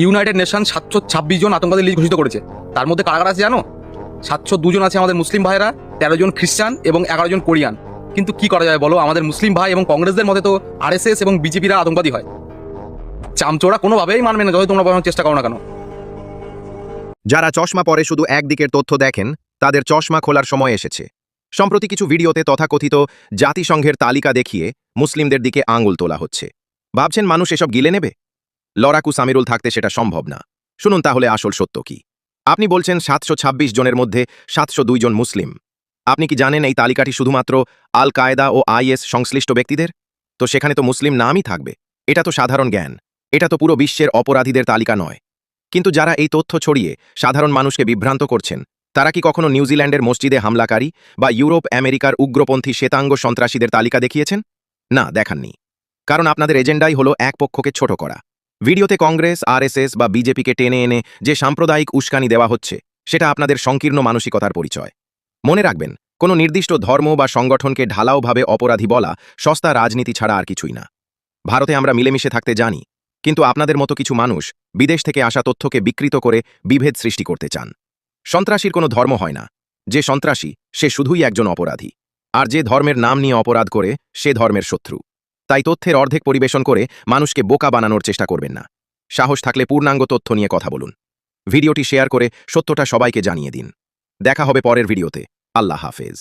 United nation 726 জন আতঙ্কবাদী list ঘোষিত করেছে। তার মধ্যে কারা কারা আছে জানো? 702 জন আছে আমাদের মুসলিম ভাইরা, 13 জন খ্রিস্টান এবং 11 জন কোরিয়ান। কিন্তু কি করা যায় বলো, আমাদের মুসলিম ভাই এবং কংগ্রেসদের মতে তো আরএসএস এবং বিজেপিরা আতঙ্কবাদী হয়। চামচোরা কোনোভাবেই মানবে না, যতই তোমরা বলার চেষ্টা করো না কেন। যারা চশমা পরে শুধু একদিকের তথ্য দেখেন, তাদের চশমা খোলার সময় এসেছে। সম্প্রতি কিছু ভিডিওতে তথাকথিত জাতিসংঘের তালিকা দেখিয়ে মুসলিমদের দিকে আঙুল তোলা হচ্ছে। ভাবছেন মানুষ এসব গিলে নেবে? লড়াকু সামিরুল থাকতে সেটা সম্ভব না। শুনুন তাহলে আসল সত্য কি। আপনি বলছেন 726 জনের মধ্যে 702 জন মুসলিম। আপনি কি জানেন এই তালিকাটি শুধুমাত্র আল কায়দা ও আইএস সংশ্লিষ্ট ব্যক্তিদের? তো সেখানে তো মুসলিম নামই থাকবে। এটা তো সাধারণ জ্ঞান, এটা তো পুরো বিশ্বের অপরাধীদের তালিকা নয়। কিন্তু যারা এই তথ্য ছড়িয়ে সাধারণ মানুষকে বিভ্রান্ত করছেন, তারা কি কখনো নিউজিল্যান্ডের মসজিদে হামলাকারী বা ইউরোপ আমেরিকার উগ্রপন্থী শ্বেতাঙ্গ সন্ত্রাসীদের তালিকা দেখিয়েছেন? না, দেখাননি। কারণ আপনাদের এজেন্ডাই হলো এক পক্ষকে ছোট করা। ভিডিওতে কংগ্রেস, আরএসএস বা বিজেপিকে টেনে এনে যে সাম্প্রদায়িক উস্কানি দেওয়া হচ্ছে, সেটা আপনাদের সংকীর্ণ মানসিকতার পরিচয়। মনে রাখবেন, কোনো নির্দিষ্ট ধর্ম বা সংগঠনকে ঢালাওভাবে অপরাধী বলা সস্তা রাজনীতি ছাড়া আর কিছুই না। ভারতে আমরা মিলেমিশে থাকতে জানি, কিন্তু আপনাদের মতো কিছু মানুষ বিদেশ থেকে আসা তথ্যকে বিকৃত করে বিভেদ সৃষ্টি করতে চান। সন্ত্রাসীর কোনো ধর্ম হয় না। যে সন্ত্রাসী সে শুধুই একজন অপরাধী, আর যে ধর্মের নাম নিয়ে অপরাধ করে সে ধর্মের শত্রু। তাই তথ্যের অর্ধেক পরিবেশন করে মানুষকে বোকা বানানোর চেষ্টা করবেন না। সাহস থাকলে পূর্ণাঙ্গ তথ্য নিয়ে কথা বলুন। ভিডিওটি শেয়ার করে সত্যটা সবাইকে জানিয়ে দিন। দেখা হবে পরের ভিডিওতে। আল্লাহ হাফেজ।